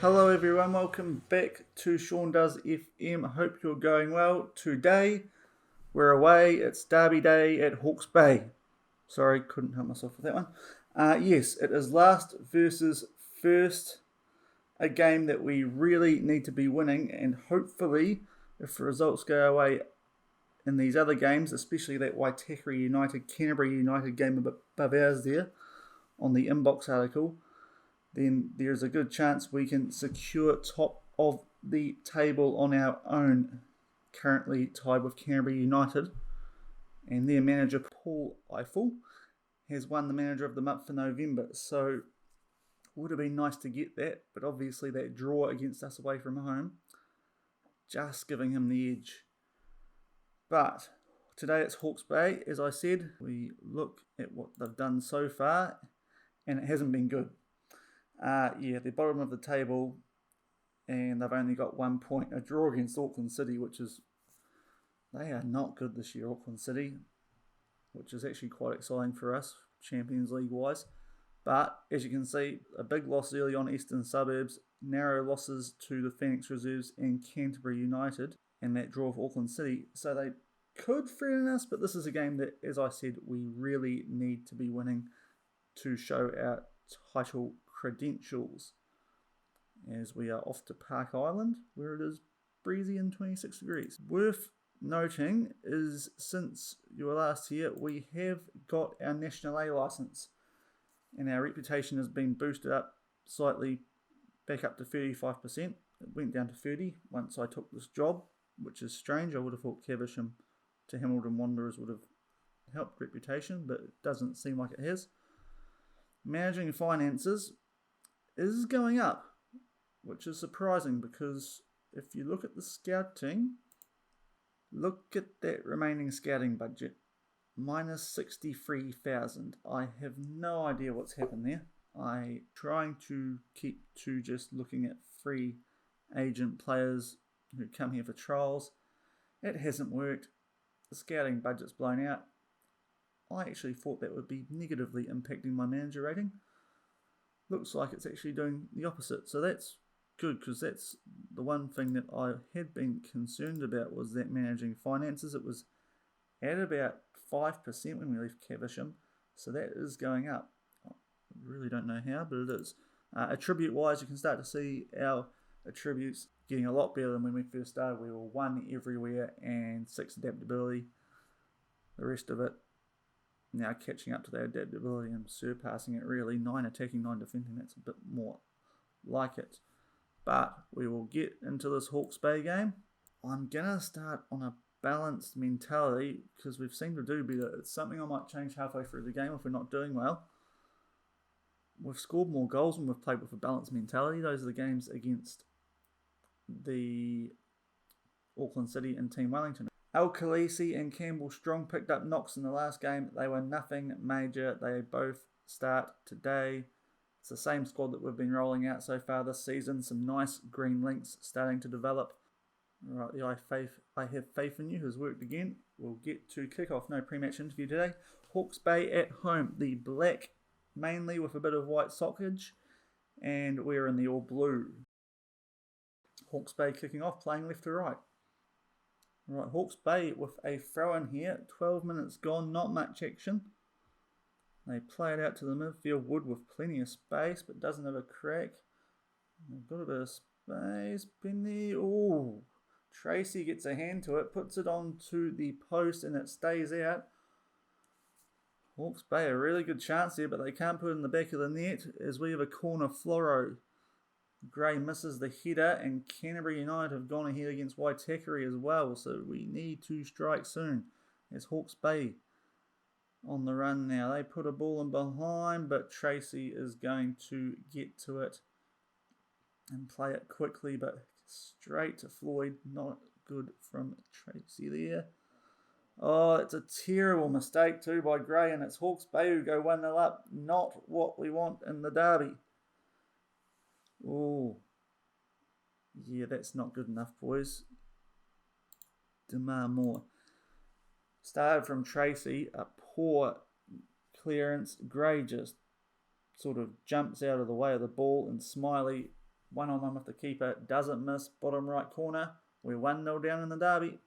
Hello everyone, welcome back to Shaun Does FM. I hope you're going well. Today we're away, it's Derby Day at Hawke's Bay. Sorry, couldn't help myself with that one. Yes, it is last versus first, a game that we really need to be winning, and hopefully if the results go away in these other games, especially that Waitakere United, Canterbury United game above ours there on the inbox article, then there's a good chance we can secure top of the table on our own. Currently tied with Canterbury United, and their manager Paul Eiffel has won the manager of the month for November, so would have been nice to get that, but obviously that draw against us away from home just giving him the edge. But today it's Hawke's Bay. As I said, we look at what they've done so far and it hasn't been good. They're bottom of the table and they've only got 1 point. A draw against Auckland City, they are not good this year, Auckland City, which is actually quite exciting for us, Champions League wise. But as you can see, a big loss early on Eastern Suburbs, narrow losses to the Phoenix Reserves and Canterbury United, and that draw of Auckland City. So they could threaten us, but this is a game that, as I said, we really need to be winning to show our title credentials, as we are off to Park Island, where it is breezy and 26 degrees. Worth noting is, since you were last here, we have got our National A licence, and our reputation has been boosted up slightly, back up to 35%. It went down to 30 once I took this job, which is strange. I would have thought Caversham to Hamilton Wanderers would have helped reputation, but it doesn't seem like it has. Managing finances is going up, which is surprising, because if you look at the scouting, look at that remaining scouting budget, minus 63,000. I have no idea what's happened there. I'm trying to keep to just looking at free agent players who come here for trials. It hasn't worked. The scouting budget's blown out. I actually thought that would be negatively impacting my manager rating. Looks like it's actually doing the opposite. So that's good, because that's the one thing that I had been concerned about, was that managing finances. It was at about 5% when we left Caversham, so that is going up. I really don't know how, but it is. Attribute-wise, you can start to see our attributes getting a lot better than when we first started. We were 1 everywhere and 6 adaptability. The rest of it now catching up to that adaptability and surpassing it really. 9 attacking, 9 defending, that's a bit more like it. But we will get into this Hawke's Bay game. I'm going to start on a balanced mentality, because we've seemed to do better. It's something I might change halfway through the game if we're not doing well. We've scored more goals when we've played with a balanced mentality. Those are the games against the Auckland City and Team Wellington. Al Khaleesi and Campbell Strong picked up knocks in the last game. They were nothing major. They both start today. It's the same squad that we've been rolling out so far this season. Some nice green links starting to develop. Right, I have faith in you has worked again. We'll get to kick-off. No pre-match interview today. Hawke's Bay at home. The black mainly with a bit of white sockage, and we're in the all blue. Hawke's Bay kicking off, playing left to right. Right, Hawke's Bay with a throw in here. 12 minutes gone, not much action. They play it out to the midfield. Wood with plenty of space, but doesn't have a crack. They've got a bit of space. Penny. Ooh. Tracy gets a hand to it, puts it onto the post, and it stays out. Hawke's Bay a really good chance there, but they can't put it in the back of the net, as we have a corner. Floro. Gray misses the header, and Canterbury United have gone ahead against Waitakere as well, so we need to strike soon. It's Hawke's Bay on the run now. They put a ball in behind, but Tracy is going to get to it and play it quickly, but straight to Floyd. Not good from Tracy there. Oh, it's a terrible mistake too by Gray, and it's Hawke's Bay who go 1-0 up. Not what we want in the derby. Oh, yeah, that's not good enough, boys. Demand more. Started from Tracy, a poor clearance. Gray just sort of jumps out of the way of the ball, and Smiley 1-on-1 with the keeper, doesn't miss, bottom right corner. We're 1-0 down in the derby.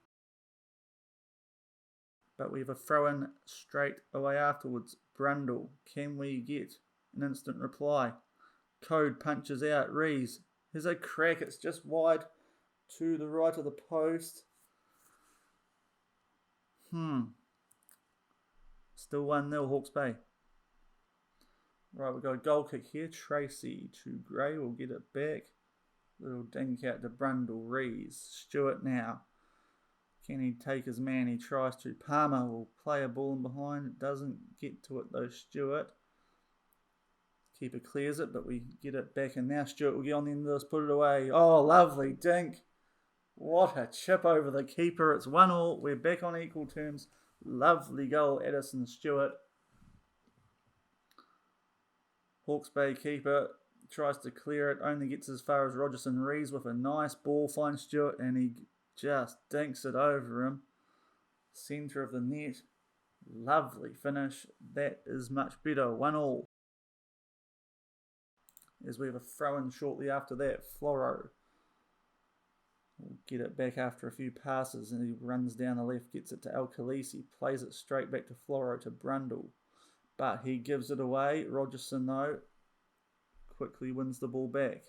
But we have a throw-in straight away afterwards. Brundle, can we get an instant reply? Code punches out, Rees. Here's a crack, it's just wide to the right of the post. Still 1-0 Hawke's Bay. Right, we've got a goal kick here. Tracy to Gray, we'll get it back. Little dink out to Brundle, Rees. Stewart now. Can he take his man? He tries to. Palmer will play a ball in behind. It doesn't get to it though, Stewart. Keeper clears it, but we get it back, and now Stewart will get on the end of this, put it away. Oh, lovely dink. What a chip over the keeper. It's 1-1. We're back on equal terms. Lovely goal, Addison Stewart. Hawke's Bay keeper tries to clear it, only gets as far as Rogerson Rees with a nice ball, finds Stewart, and he just dinks it over him. Centre of the net. Lovely finish. That is much better. 1-1. As we have a throw-in shortly after that. Floro will get it back after a few passes, and he runs down the left, gets it to El Khaleesi, plays it straight back to Floro, to Brundle. But he gives it away. Rogerson, though, quickly wins the ball back.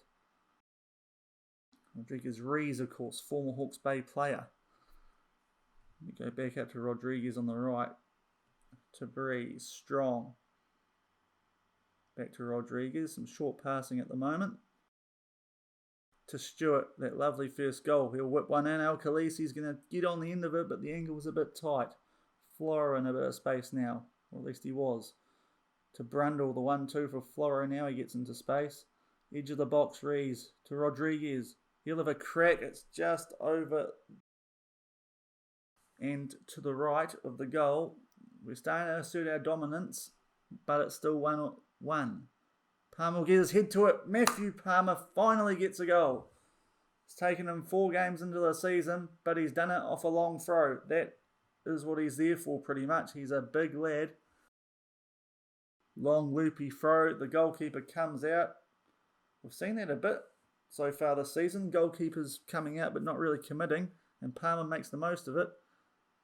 Rodriguez Rees, of course, former Hawke's Bay player. We go back out to Rodriguez on the right. To Breeze, Strong. Back to Rodriguez, some short passing at the moment. To Stewart, that lovely first goal. He'll whip one in. El Khaleesi's going to get on the end of it, but the angle was a bit tight. Flora in a bit of space now, or at least he was. To Brundle, the 1-2 for Flora now. He gets into space. Edge of the box, Rees. To Rodriguez. He'll have a crack. It's just over. And to the right of the goal, we're starting to assert our dominance, but it's still 1-1. Palmer will get his head to it. Matthew Palmer finally gets a goal. It's taken him 4 games into the season, but he's done it off a long throw. That is what he's there for pretty much. He's a big lad. Long loopy throw. The goalkeeper comes out. We've seen that a bit so far this season. Goalkeepers coming out but not really committing, and Palmer makes the most of it.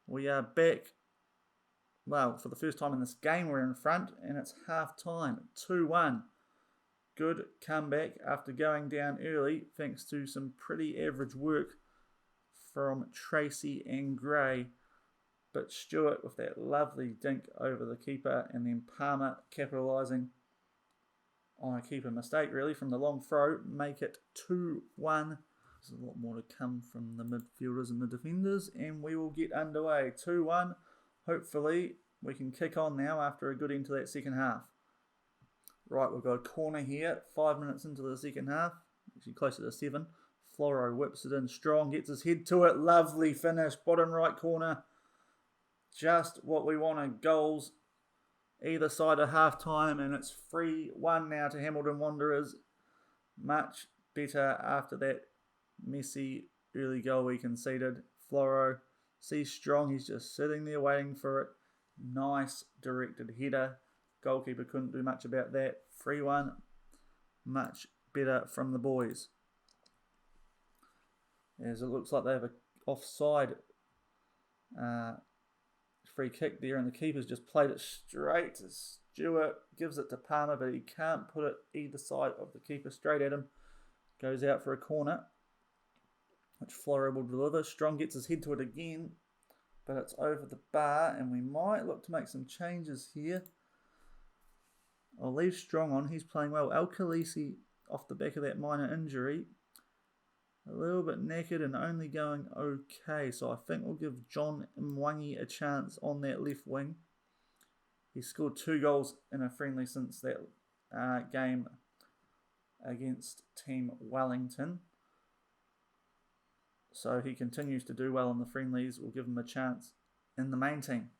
We are back. Well, for the first time in this game, we're in front, and it's half time. 2-1. Good comeback after going down early, thanks to some pretty average work from Tracy and Gray. But Stewart with that lovely dink over the keeper, and then Palmer capitalising on a keeper mistake, really, from the long throw, make it 2-1. There's a lot more to come from the midfielders and the defenders, and we will get underway. 2-1. Hopefully, we can kick on now after a good end to that second half. Right, we've got a corner here, 5 minutes into the second half, actually closer to 7. Floro whips it in strong, gets his head to it, lovely finish, bottom right corner. Just what we wanted, goals either side of half time, and it's 3-1 now to Hamilton Wanderers. Much better after that messy early goal we conceded. Floro sees Strong, he's just sitting there waiting for it. Nice directed header. Goalkeeper couldn't do much about that. 3-1. Much better from the boys. As it looks like they have an offside free kick there, and the keeper's just played it straight to Stewart. Gives it to Palmer, but he can't put it either side of the keeper, straight at him. Goes out for a corner, which Flora will deliver. Strong gets his head to it again, but it's over the bar, and we might look to make some changes here. I'll leave Strong on, he's playing well. El Khaleesi, off the back of that minor injury, a little bit knackered and only going okay, so I think we'll give John Mwangi a chance on that left wing. He scored 2 goals in a friendly since that game against Team Wellington. So he continues to do well in the friendlies. We'll give him a chance in the main team.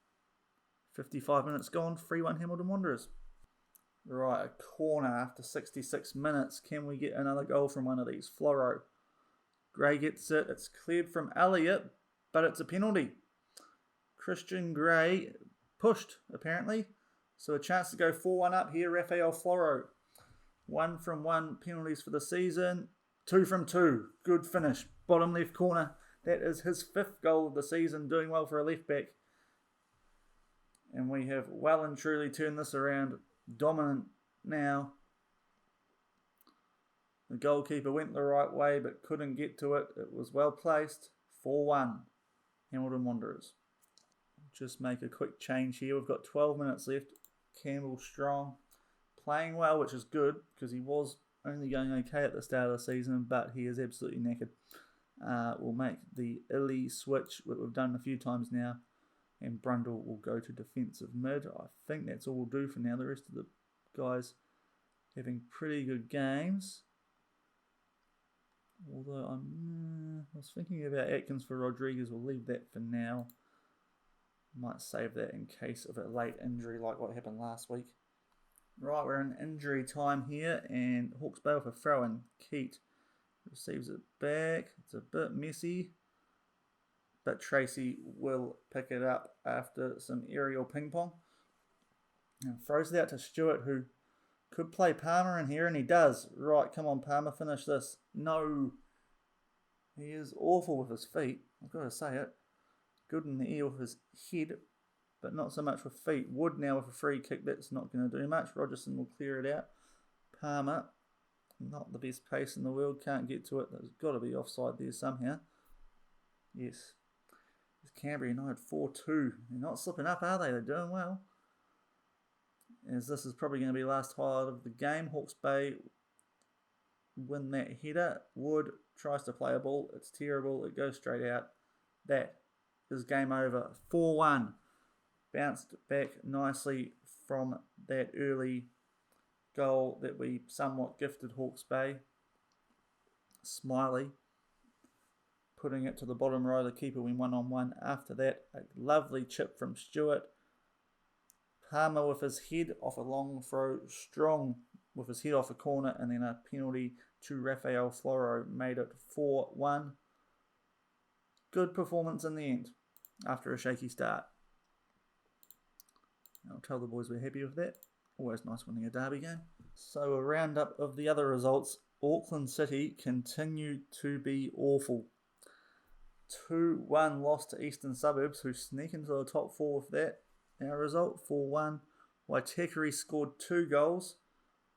55 minutes gone, 3-1 Hamilton Wanderers. Right, a corner after 66 minutes. Can we get another goal from one of these? Floro. Gray gets it. It's cleared from Elliott, but it's a penalty. Christian Gray pushed, apparently. So a chance to go 4-1 up here. Rafael Floro. 1 from 1 penalties for the season. 2 from 2. Good finish. Bottom left corner. That is his 5th goal of the season. Doing well for a left back. And we have well and truly turned this around. Dominant now. The goalkeeper went the right way but couldn't get to it. It was well placed. 4-1. Hamilton Wanderers. Just make a quick change here. We've got 12 minutes left. Campbell strong. Playing well, which is good because he was only going okay at the start of the season, but he is absolutely knackered. We'll make the Illy switch, what we've done a few times now, and Brundle will go to defensive mid. I think that's all we'll do for now. The rest of the guys having pretty good games. Although I was thinking about Atkins for Rodriguez. We'll leave that for now. Might save that in case of a late injury like what happened last week. Right, we're in injury time here, and Hawke's Bay with a throw-in. Keat receives it back. It's a bit messy, but Tracy will pick it up after some aerial ping-pong. And throws it out to Stewart, who could play Palmer in here, and he does. Right, come on, Palmer, finish this. No. He is awful with his feet. I've got to say it. Good in the air with his head, but not so much with feet. Wood now with a free kick. That's not going to do much. Rogerson will clear it out. Palmer, not the best pace in the world. Can't get to it. There's got to be offside there somehow. Yes. It's Canberra United 4-2. They're not slipping up, are they? They're doing well. As this is probably going to be the last highlight of the game. Hawke's Bay win that header. Wood tries to play a ball. It's terrible. It goes straight out. That is game over. 4-1. Bounced back nicely from that early goal that we somewhat gifted Hawke's Bay. Smiley putting it to the bottom row. The keeper went 1-on-1. After that, a lovely chip from Stewart. Palmer with his head off a long throw. Strong with his head off a corner, and then a penalty to Rafael Floro made it 4-1. Good performance in the end after a shaky start. I'll tell the boys we're happy with that. Always nice winning a derby game. So a roundup of the other results. Auckland City continued to be awful. 2-1 loss to Eastern Suburbs, who sneak into the top 4 with that. Our result, 4-1. Waitakere scored 2 goals,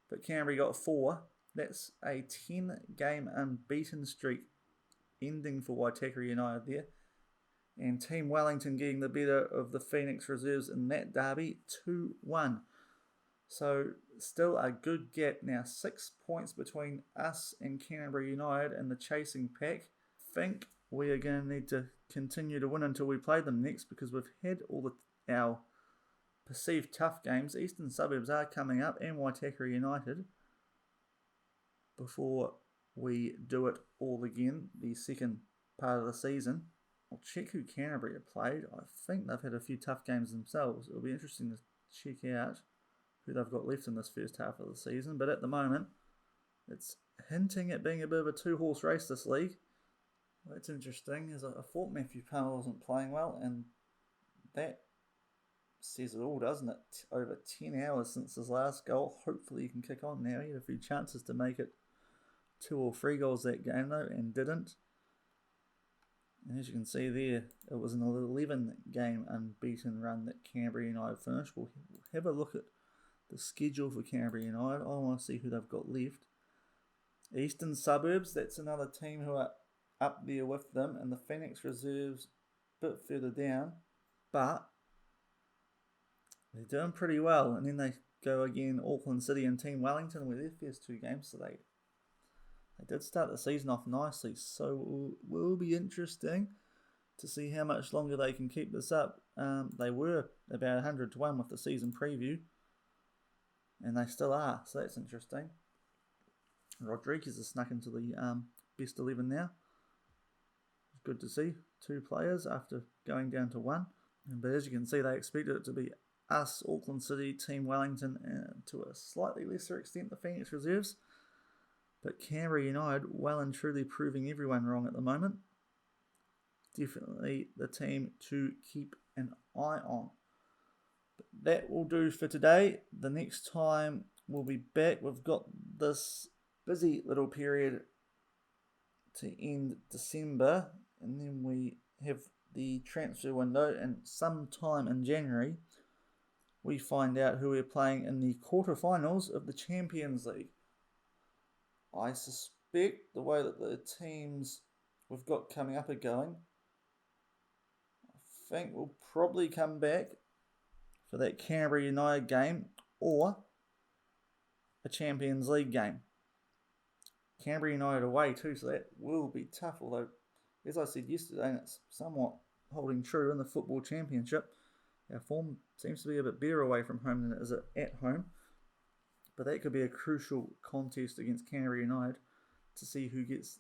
but Canterbury got 4. That's a 10-game unbeaten streak ending for Waitakere United there. And Team Wellington getting the better of the Phoenix Reserves in that derby, 2-1. So still a good gap now, 6 points between us and Canterbury United and the chasing pack. Think we are going to need to continue to win until we play them next, because we've had all our perceived tough games. Eastern Suburbs are coming up, and Waitakere United, before we do it all again, the second part of the season. I'll check who Canterbury have played. I think they've had a few tough games themselves. It'll be interesting to check out who they've got left in this first half of the season. But at the moment, it's hinting at being a bit of a 2-horse race, this league. Well, that's interesting, as I thought Matthew Palmer wasn't playing well, and that says it all, doesn't it? Over 10 hours since his last goal. Hopefully he can kick on now. He had a few chances to make it 2 or 3 goals that game, though, and didn't. And as you can see there, it was an 11-game unbeaten run that Canterbury United finished. We'll have a look at the schedule for Canterbury United. I want to see who they've got left. Eastern Suburbs, that's another team who are up there with them, and the Phoenix Reserves a bit further down. But they're doing pretty well. And then they go again, Auckland City and Team Wellington with their first 2 games. So they did start the season off nicely, so it will be interesting to see how much longer they can keep this up. They were about 100-1 with the season preview, and they still are, so that's interesting. Rodriguez has snuck into the best 11 now. It's good to see 2 players after going down to 1. But as you can see, they expected it to be us, Auckland City, Team Wellington, and to a slightly lesser extent the Phoenix Reserves. But Canterbury United well and truly proving everyone wrong at the moment. Definitely the team to keep an eye on. But that will do for today. The next time we'll be back, we've got this busy little period to end December, and then we have the transfer window, and sometime in January we find out who we're playing in the quarterfinals of the Champions League. I suspect the way that the teams we've got coming up are going, I think we'll probably come back for that Canterbury United game or a Champions League game. Canterbury United away too, so that will be tough, although, as I said yesterday, and it's somewhat holding true in the Football Championship, our form seems to be a bit better away from home than it is at home. But that could be a crucial contest against Canterbury United to see who gets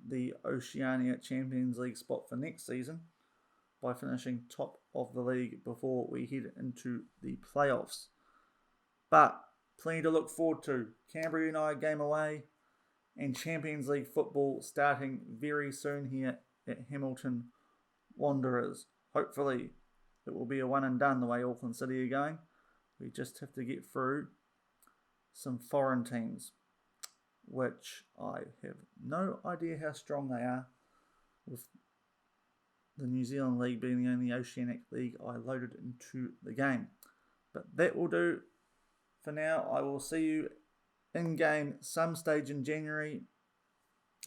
the Oceania Champions League spot for next season by finishing top of the league before we head into the playoffs. But plenty to look forward to. Canterbury United game away and Champions League football starting very soon here at Hamilton Wanderers. Hopefully it will be a one and done the way Auckland City are going. We just have to get through some foreign teams, which I have no idea how strong they are, with the New Zealand League being the only Oceanic League I loaded into the game. But that will do for now. I will see you in game some stage in January,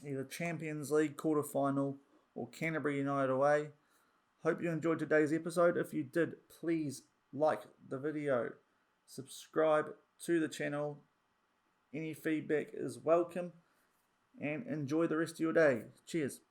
either Champions League quarterfinal or Canterbury United away. Hope you enjoyed today's episode. If you did, please like the video, subscribe to the channel. Any feedback is welcome, and enjoy the rest of your day. Cheers.